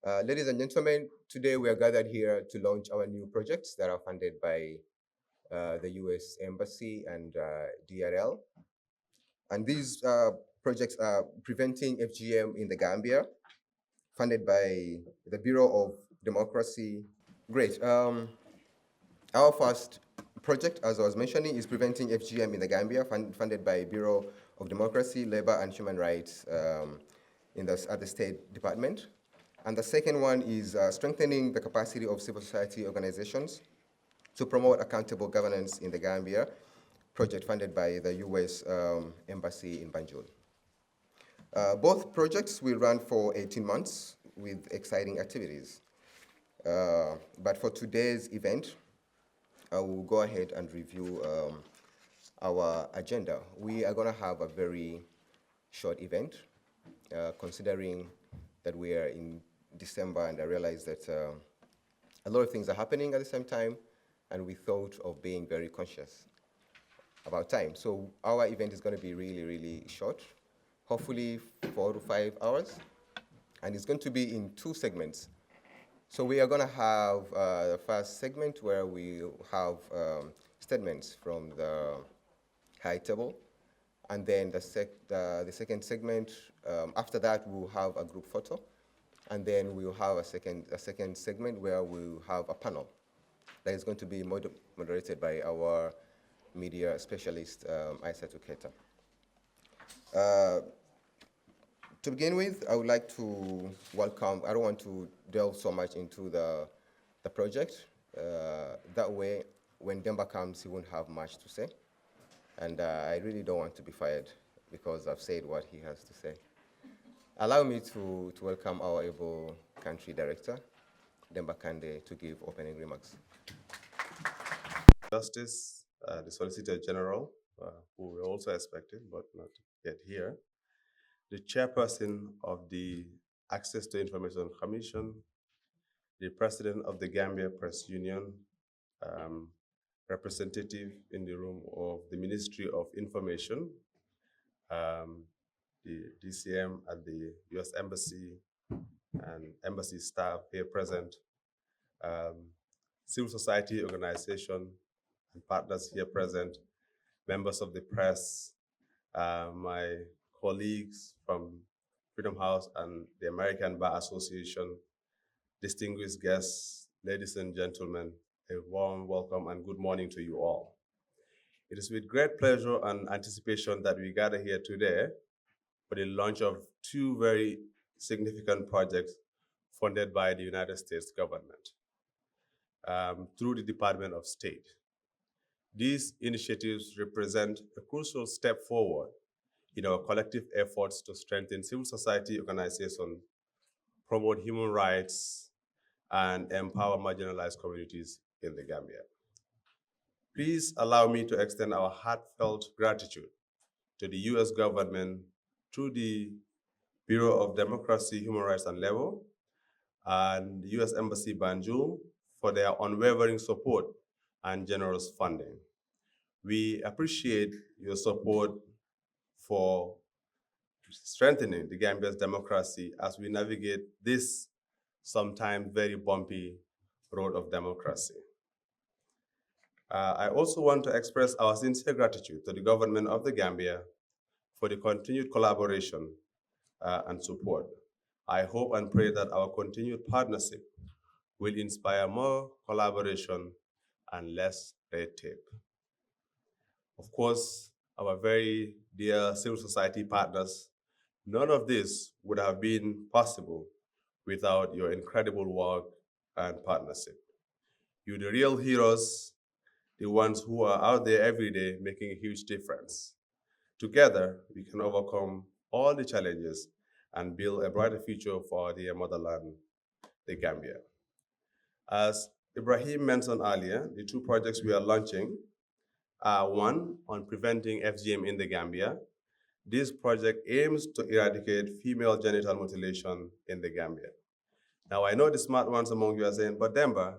Ladies and gentlemen, today we are gathered here to launch our new projects that are funded by the US Embassy and DRL. And these projects are preventing FGM in the Gambia, funded by the Bureau of Democracy. Great. Our first project, as I was mentioning, is preventing FGM in the Gambia, funded by Bureau of Democracy, Labor and Human Rights at the State Department. And the second one is strengthening the capacity of civil society organizations to promote accountable governance in the Gambia, project funded by the US Embassy in Banjul. Both projects will run for 18 months with exciting activities. But for today's event, I will go ahead and review our agenda. We are going to have a very short event, considering that we are in December, and I realize that a lot of things are happening at the same time, and we thought of being very conscious about time. So our event is going to be really, really short, hopefully 4 to 5 hours, and it's going to be in two segments. So we are going to have the first segment where we have statements from the high table, and then the second segment, after that we'll have a group photo, and then we'll have a second segment where we'll have a panel that is going to be moderated by our media specialist, Aissatou Keita. To begin with, I would like to welcome, I don't want to delve so much into the project. That way, when Demba comes, he won't have much to say. And I really don't want to be fired because I've said what he has to say. Allow me to welcome our able country director, Demba Kande, to give opening remarks. Justice, the Solicitor General, who we also expected but not yet here, the chairperson of the Access to Information Commission, the president of the Gambia Press Union, representative in the room of the Ministry of Information, the DCM at the US Embassy, and embassy staff here present, civil society organization and partners here present, members of the press, my colleagues from Freedom House and the American Bar Association, distinguished guests, ladies and gentlemen, a warm welcome and good morning to you all. It is with great pleasure and anticipation that we gather here today for the launch of two very significant projects funded by the United States government through the Department of State. These initiatives represent a crucial step forward in our collective efforts to strengthen civil society organizations, promote human rights, and empower marginalized communities in the Gambia. Please allow me to extend our heartfelt gratitude to the US government through the Bureau of Democracy, Human Rights and Labor, and the US Embassy Banjul for their unwavering support and generous funding. We appreciate your support for strengthening the Gambia's democracy as we navigate this sometimes very bumpy road of democracy. I also want to express our sincere gratitude to the government of the Gambia for the continued collaboration and support. I hope and pray that our continued partnership will inspire more collaboration and less red tape. Of course, our very dear civil society partners, none of this would have been possible without your incredible work and partnership. You're the real heroes, the ones who are out there every day making a huge difference. Together, we can overcome all the challenges and build a brighter future for our dear motherland, the Gambia. As Ibrahim mentioned earlier, the two projects we are launching are one on preventing FGM in the Gambia. This project aims to eradicate female genital mutilation in the Gambia. Now, I know the smart ones among you are saying, but Demba,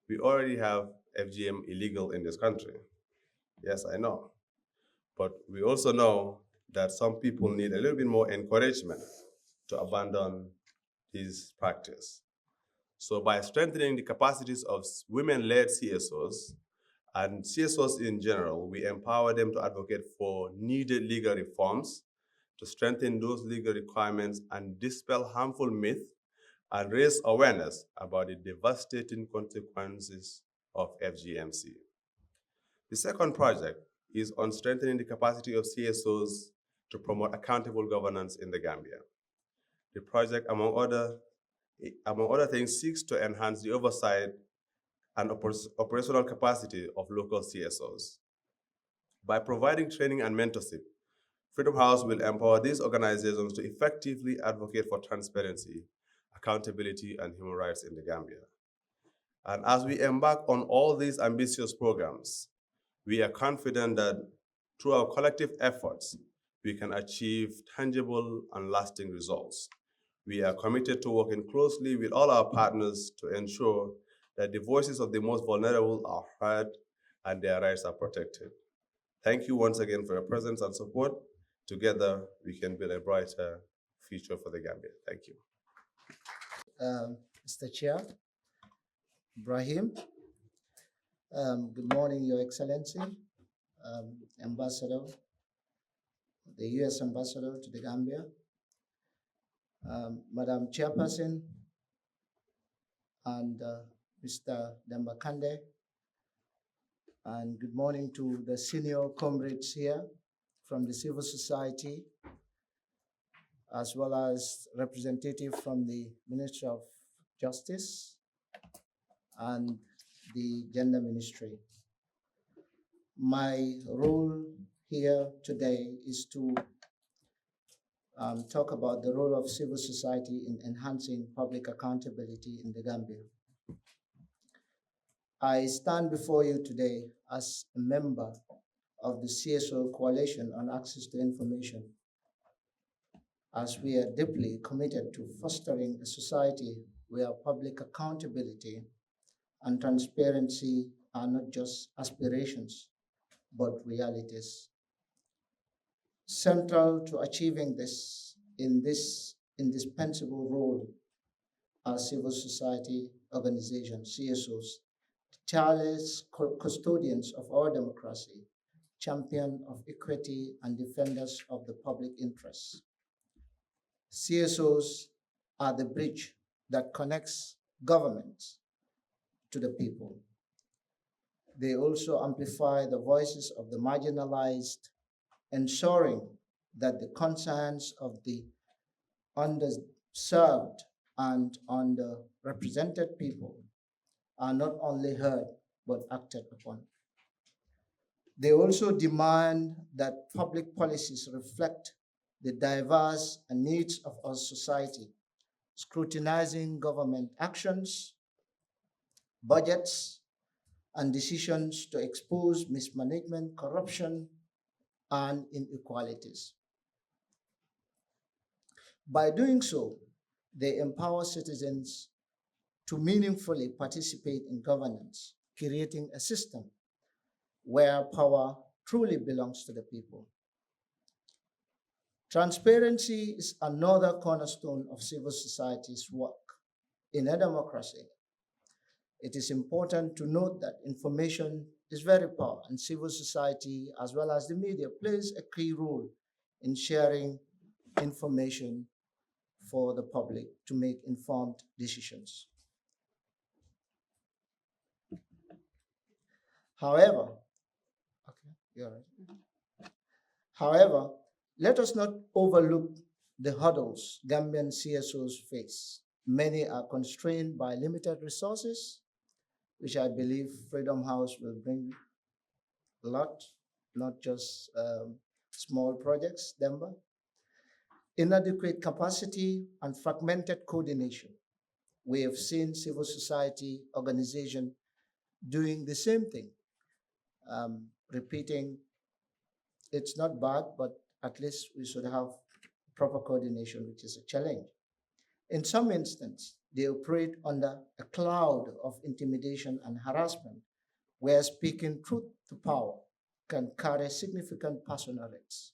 we already have FGM illegal in this country. Yes, I know. But we also know that some people need a little bit more encouragement to abandon his practice. So by strengthening the capacities of women-led CSOs and CSOs in general, we empower them to advocate for needed legal reforms, to strengthen those legal requirements and dispel harmful myths and raise awareness about the devastating consequences of FGMC. The second project is on strengthening the capacity of CSOs to promote accountable governance in the Gambia. The project, among other things, seeks to enhance the oversight and operational capacity of local CSOs. By providing training and mentorship, Freedom House will empower these organizations to effectively advocate for transparency, accountability, and human rights in the Gambia. And as we embark on all these ambitious programs, we are confident that through our collective efforts, we can achieve tangible and lasting results. We are committed to working closely with all our partners to ensure that the voices of the most vulnerable are heard and their rights are protected. Thank you once again for your presence and support. Together, we can build a brighter future for the Gambia. Thank you. Mr. Chair, Ibrahim. Good morning, Your Excellency, Ambassador, the U.S. Ambassador to the Gambia, Madam Chairperson, and Mr. Dambakande, and good morning to the senior comrades here from the civil society, as well as representative from the Ministry of Justice and the Gender Ministry. My role here today is to talk about the role of civil society in enhancing public accountability in the Gambia. I stand before you today as a member of the CSO Coalition on Access to Information, as we are deeply committed to fostering a society where public accountability and transparency are not just aspirations, but realities. Central to achieving this in this indispensable role are civil society organizations, CSOs, tireless custodians of our democracy, champion of equity and defenders of the public interest. CSOs are the bridge that connects governments to the people. They also amplify the voices of the marginalized, ensuring that the concerns of the underserved and underrepresented people are not only heard, but acted upon. They also demand that public policies reflect the diverse needs of our society, scrutinizing government actions, budgets, and decisions to expose mismanagement, corruption, and inequalities. By doing so, they empower citizens to meaningfully participate in governance, creating a system where power truly belongs to the people. Transparency is another cornerstone of civil society's work. In a democracy, it is important to note that information is very powerful, and civil society, as well as the media, plays a key role in sharing information for the public to make informed decisions. However, However, let us not overlook the hurdles Gambian CSOs face. Many are constrained by limited resources, which I believe Freedom House will bring a lot, not just small projects, Denver. Inadequate capacity and fragmented coordination. We have seen civil society organization doing the same thing, repeating, it's not bad, but at least we should have proper coordination, which is a challenge. In some instances, they operate under a cloud of intimidation and harassment, where speaking truth to power can carry significant personal risks.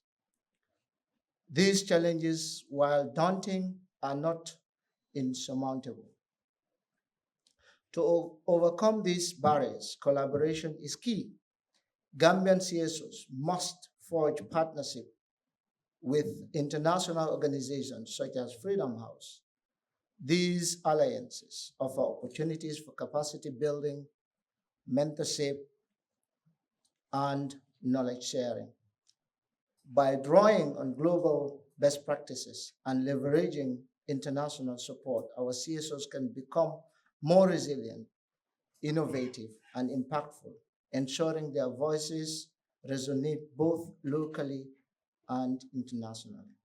These challenges, while daunting, are not insurmountable. To overcome these barriers, collaboration is key. Gambian CSOs must forge partnership with international organizations such as Freedom House. These alliances offer opportunities for capacity building, mentorship, and knowledge sharing. By drawing on global best practices and leveraging international support, our CSOs can become more resilient, innovative, and impactful, ensuring their voices resonate both locally and internationally.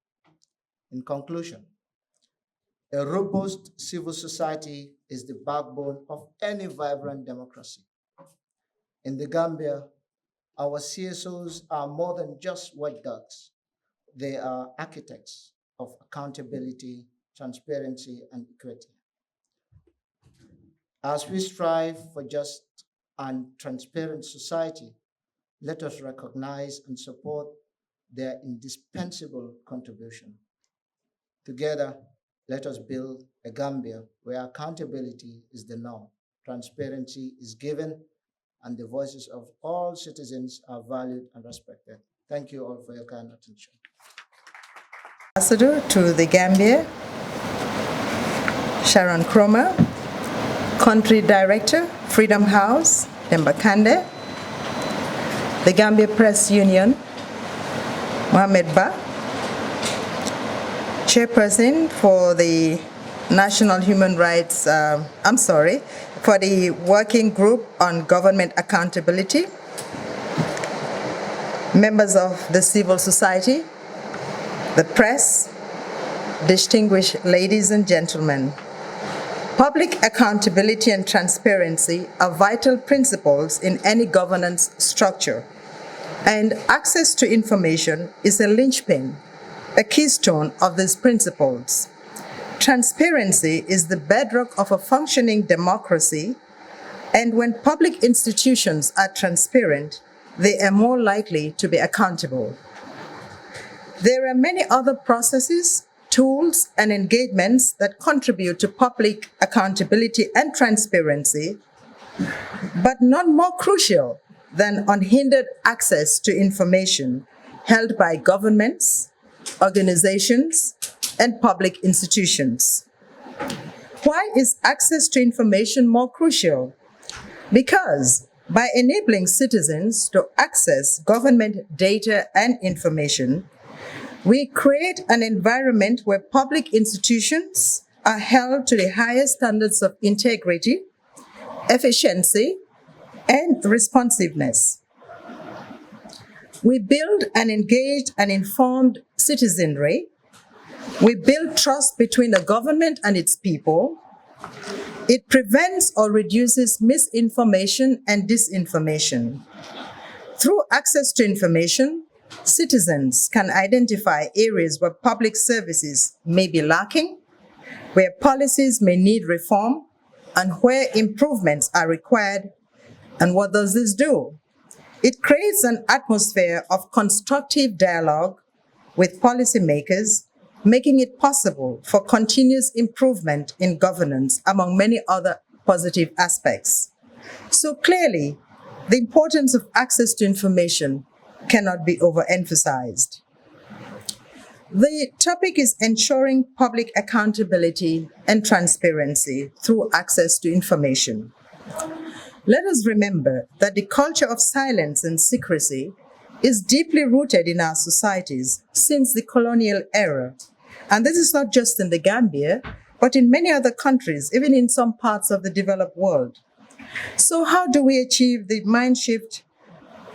In conclusion, a robust civil society is the backbone of any vibrant democracy. In the Gambia, our CSOs are more than just watchdogs. They are architects of accountability, transparency, and equity. As we strive for just and transparent society, let us recognize and support their indispensable contribution. Together, let us build a Gambia where accountability is the norm, transparency is given, and the voices of all citizens are valued and respected. Thank you all for your kind attention. Ambassador to the Gambia, Sharon Cromer, Country Director, Freedom House, Tembakande, the Gambia Press Union, Mohamed Ba, Chairperson for the National Human Rights, for the Working Group on Government Accountability, members of the civil society, the press, distinguished ladies and gentlemen. Public accountability and transparency are vital principles in any governance structure, and access to information is a linchpin, a keystone of these principles. Transparency is the bedrock of a functioning democracy, and when public institutions are transparent, they are more likely to be accountable. There are many other processes, tools, and engagements that contribute to public accountability and transparency, but none more crucial than unhindered access to information held by governments, organizations, and public institutions. Why is access to information more crucial? Because by enabling citizens to access government data and information, we create an environment where public institutions are held to the highest standards of integrity, efficiency, and responsiveness. We build an engaged and informed citizenry. We build trust between the government and its people. It prevents or reduces misinformation and disinformation. Through access to information, citizens can identify areas where public services may be lacking, where policies may need reform, and where improvements are required. And what does this do? It creates an atmosphere of constructive dialogue with policymakers, making it possible for continuous improvement in governance, among many other positive aspects. So clearly, the importance of access to information cannot be overemphasized. The topic is ensuring public accountability and transparency through access to information. Let us remember that the culture of silence and secrecy is deeply rooted in our societies since the colonial era. And this is not just in the Gambia, but in many other countries, even in some parts of the developed world. So how do we achieve the mind shift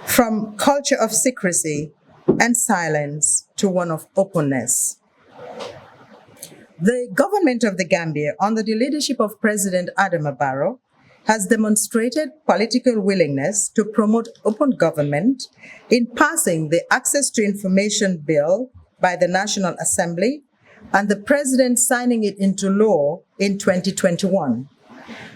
from culture of secrecy and silence to one of openness? The government of the Gambia, under the leadership of President Adama Barrow, has demonstrated political willingness to promote open government in passing the Access to Information Bill by the National Assembly and the President signing it into law in 2021.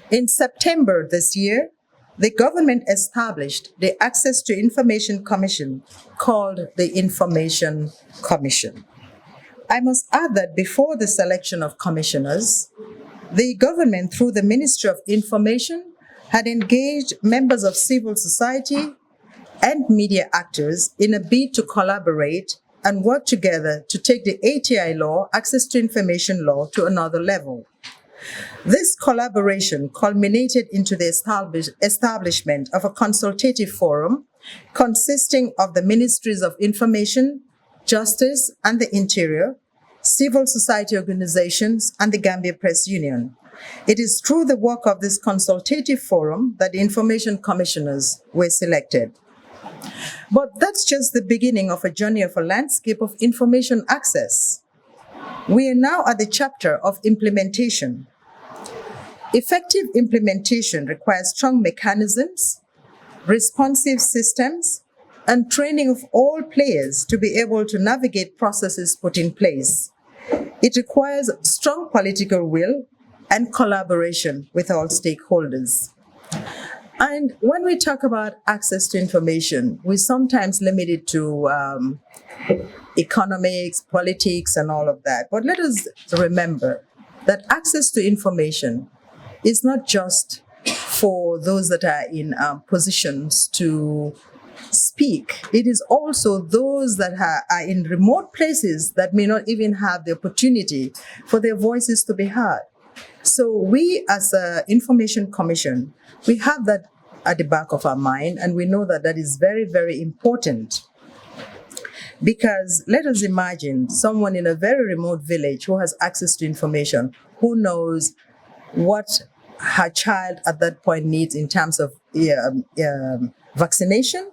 In September this year, the government established the Access to Information Commission, called the Information Commission. I must add that before the selection of commissioners, the government, through the Ministry of Information, had engaged members of civil society and media actors in a bid to collaborate and work together to take the ATI law, Access to Information Law, to another level. This collaboration culminated into the establishment of a consultative forum consisting of the Ministries of Information, Justice, and the Interior, civil society organizations, and the Gambia Press Union. It is through the work of this consultative forum that the information commissioners were selected. But that's just the beginning of a journey of a landscape of information access. We are now at the chapter of implementation. Effective implementation requires strong mechanisms, responsive systems, and training of all players to be able to navigate processes put in place. It requires strong political will and collaboration with all stakeholders. And when we talk about access to information, we sometimes limit it to economics, politics, and all of that. But let us remember that access to information is not just for those that are in positions to speak. It is also those that are in remote places that may not even have the opportunity for their voices to be heard. So we as an Information Commission, we have that at the back of our mind, and we know that that is very, very important. Because let us imagine someone in a very remote village who has access to information, who knows what her child at that point needs in terms of vaccination,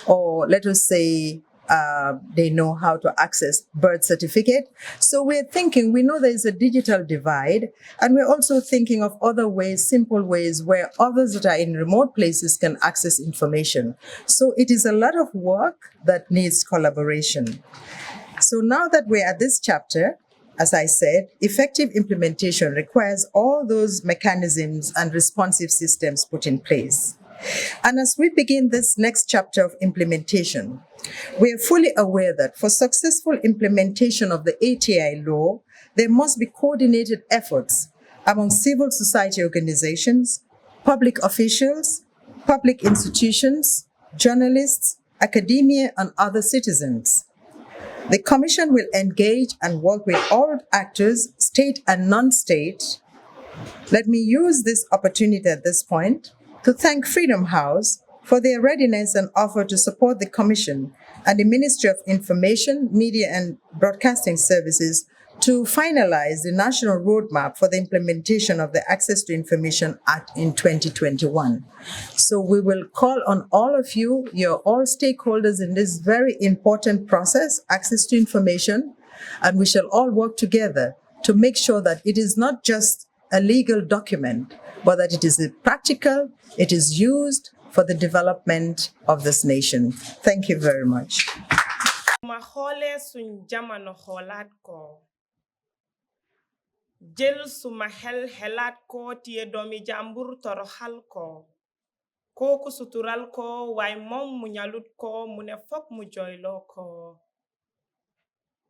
or let us say they know how to access birth certificate. So we're thinking, we know there is a digital divide, and we're also thinking of other ways, simple ways, where others that are in remote places can access information. So it is a lot of work that needs collaboration. So now that we're at this chapter, as I said, effective implementation requires all those mechanisms and responsive systems put in place. And as we begin this next chapter of implementation, we are fully aware that for successful implementation of the ATI law, there must be coordinated efforts among civil society organizations, public officials, public institutions, journalists, academia, and other citizens. The Commission will engage and work with all actors, state and non-state. Let me use this opportunity at this point to thank Freedom House for their readiness and offer to support the Commission and the Ministry of Information, Media and Broadcasting Services to finalize the national roadmap for the implementation of the Access to Information Act in 2021. So we will call on all of you, you're all stakeholders in this very important process, access to information, and we shall all work together to make sure that it is not just a legal document, but that it is practical, it is used for the development of this nation. Thank you very much. ma xoolee suñ jamono xoolaat ko jël suma xel xelaat ko tiye doomi jàmbur toroxal ko kooku sutural ko waaye moom mu ñalut ko mu ne fokk mu jooyloo ko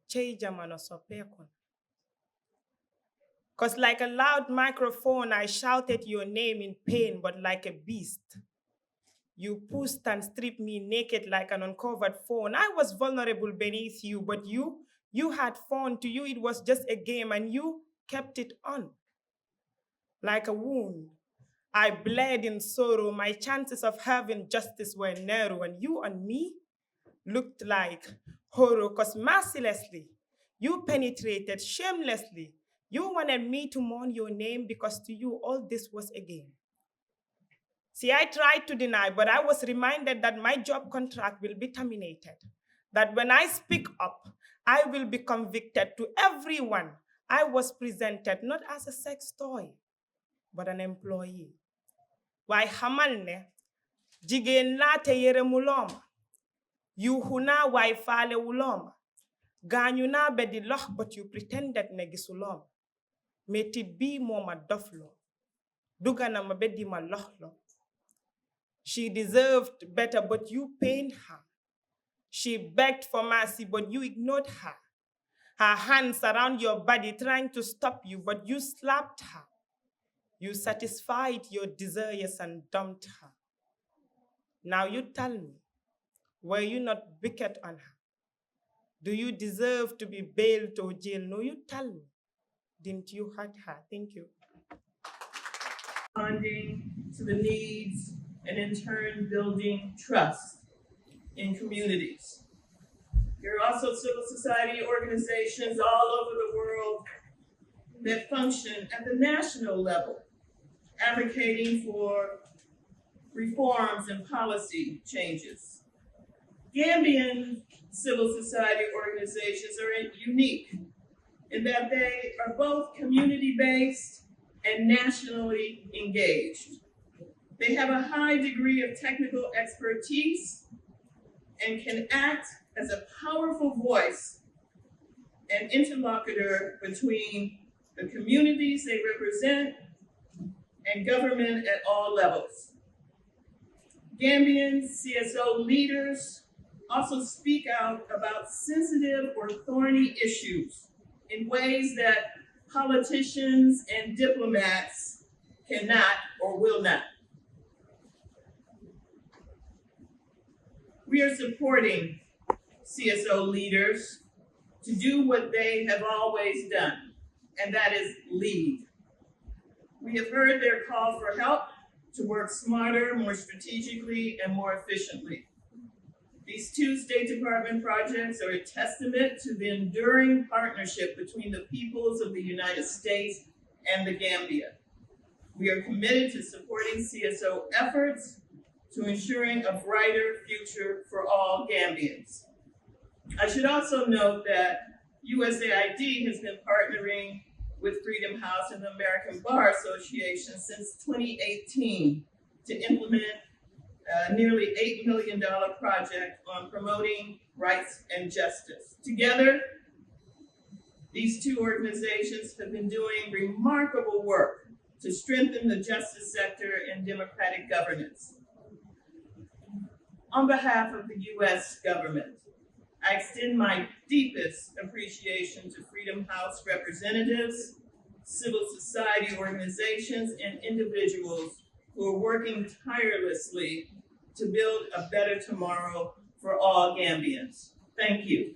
cey jamono soppeeku. 'Cause like a loud microphone, I shouted your name in pain, but like a beast. You pushed and stripped me naked like an uncovered fawn. I was vulnerable beneath you, but you had fun. To you, it was just a game, and you kept it on. Like a wound, I bled in sorrow. My chances of having justice were narrow, and you and me looked like horror, 'cause mercilessly, you penetrated shamelessly. You wanted me to mourn your name because to you, all this was a game. See, I tried to deny, but I was reminded that my job contract will be terminated. That when I speak up, I will be convicted. To everyone, I was presented not as a sex toy, but an employee. Why hamalne, jigen late yere mulom, you huna why fale ulom, ganyuna bedi loch, but you pretended negisulom. Metit bi moma doflo, dugana mabedi ma lochlo. She deserved better, but you pained her. She begged for mercy, but you ignored her. her hands around your body trying to stop you, but you slapped her. You satisfied your desires and dumped her. Now you tell me, were you not wicked on her? Do you deserve to be bailed or jailed? No, you tell me. Didn't you hurt her? Thank you. Responding to the needs and in turn building trust in communities. There are also civil society organizations all over the world that function at the national level, advocating for reforms and policy changes. Gambian civil society organizations are unique in that they are both community-based and nationally engaged. They have a high degree of technical expertise and can act as a powerful voice and interlocutor between the communities they represent and government at all levels. Gambian CSO leaders also speak out about sensitive or thorny issues in ways that politicians and diplomats cannot or will not. We are supporting CSO leaders to do what they have always done, and that is lead. We have heard their call for help to work smarter, more strategically, and more efficiently. These two State Department projects are a testament to the enduring partnership between the peoples of the United States and the Gambia. We are committed to supporting CSO efforts to ensuring a brighter future for all Gambians. I should also note that USAID has been partnering with Freedom House and the American Bar Association since 2018 to implement a nearly $8 million project on promoting rights and justice. Together, these two organizations have been doing remarkable work to strengthen the justice sector and democratic governance. On behalf of the US government, I extend my deepest appreciation to Freedom House representatives, civil society organizations, and individuals who are working tirelessly to build a better tomorrow for all Gambians. Thank you.